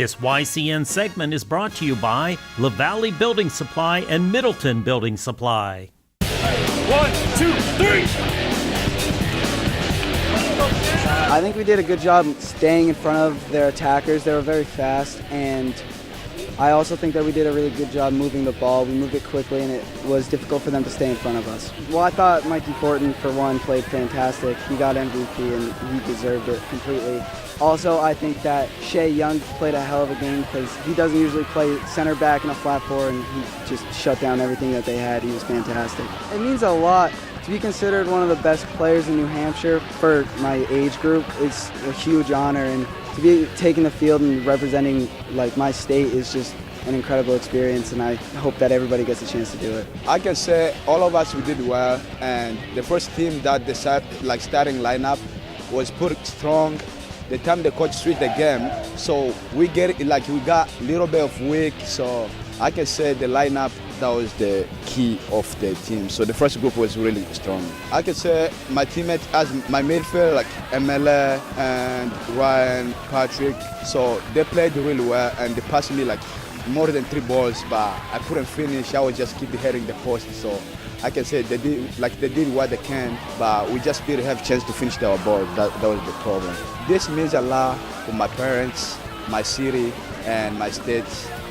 This YCN segment is brought to you by LaValley Building Supply and Middleton Building Supply. 1, 2, 3! I think we did a good job staying in front of their attackers. They were very fast, and I also think that we did a really good job moving the ball. We moved it quickly, and it was difficult for them to stay in front of us. Well, I thought Mikey Fortin, for one, played fantastic. He got MVP, and he deserved it completely. Also, I think that Shea Young played a hell of a game because he doesn't usually play center back in a flat four, and he just shut down everything that they had. He was fantastic. It means a lot to be considered one of the best players in New Hampshire for my age group. It's a huge honor, and to be taking the field and representing like my state is just an incredible experience, and I hope that everybody gets a chance to do it. I can say all of us we did well, and the first team that the starting lineup was put strong. The time the coach switched the game, so we got a little bit of weak. So I can say the lineup, that was the key of the team. So the first group was really strong. I can say my teammates, as my midfield, like MLA and Ryan, Patrick, so they played really well, and they passed me like more than 3 balls, but I couldn't finish. I would just keep hitting the post. So I can say they did what they can, but we just didn't have a chance to finish our ball. That was the problem. This means a lot for my parents, my city, and my state,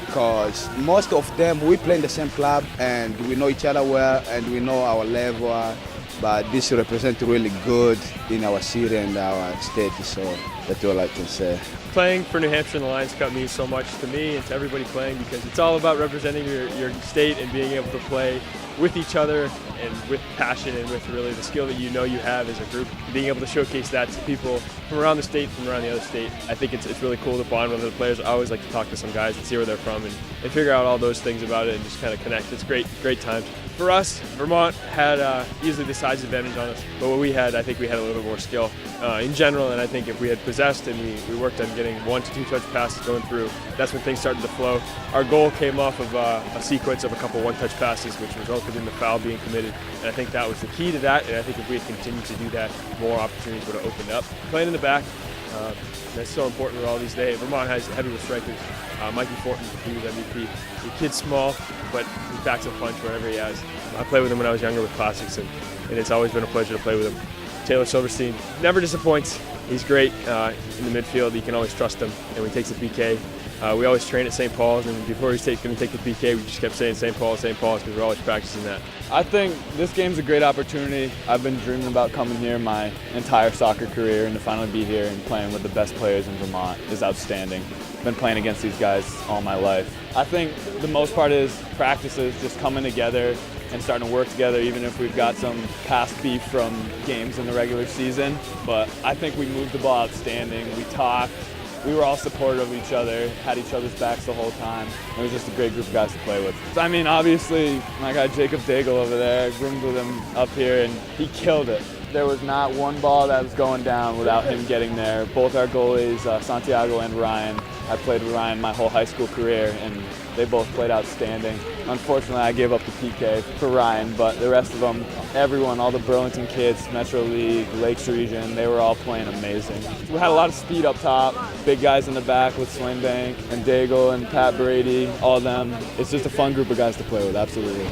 because most of them, we play in the same club, and we know each other well, and we know our level, but this represents really good in our city and our state, so that's all I can say. Playing for New Hampshire in the Lions Cup means so much to me and to everybody playing, because it's all about representing your state and being able to play with each other and with passion and with really the skill that you know you have as a group. Being able to showcase that to people from around the state, from around the other state, I think it's really cool to bond with the players. I always like to talk to some guys and see where they're from and figure out all those things about it and just kind of connect. It's great times. For us, Vermont had easily the size advantage on us, but what we had, I think we had a little bit more skill in general, and I think if we had possessed and we worked on getting 1 to 2 touch passes going through, that's when things started to flow. Our goal came off of a sequence of a couple 1-touch passes, which resulted in the foul being committed, and I think that was the key to that, and I think if we had continued to do that, more opportunities would have opened up. Playing in the back, that's so important with all these days. Vermont has heavy with strikers. Mikey Fortin, he was MVP. The kid's small, but he packs a punch wherever he has. I played with him when I was younger with Classics, and it's always been a pleasure to play with him. Taylor Silverstein never disappoints. He's great in the midfield. You can always trust him, and when he takes the PK, we always train at St. Paul's, and before he's going to take the PK, we just kept saying St. Paul's, because we're always practicing that. I think this game's a great opportunity. I've been dreaming about coming here my entire soccer career, and to finally be here and playing with the best players in Vermont is outstanding. Been playing against these guys all my life. I think the most part is practices, just coming together and starting to work together, even if we've got some past beef from games in the regular season. But I think we moved the ball outstanding. We talked. We were all supportive of each other, had each other's backs the whole time. It was just a great group of guys to play with. I mean, obviously, my guy Jacob Daigle over there, roomed with him up here, and he killed it. There was not one ball that was going down without him getting there. Both our goalies, Santiago and Ryan, I played with Ryan my whole high school career, and they both played outstanding. Unfortunately, I gave up the PK for Ryan, but the rest of them, everyone, all the Burlington kids, Metro League, Lakes Region, they were all playing amazing. We had a lot of speed up top, big guys in the back with Swingbank and Daigle and Pat Brady, all of them. It's just a fun group of guys to play with, absolutely.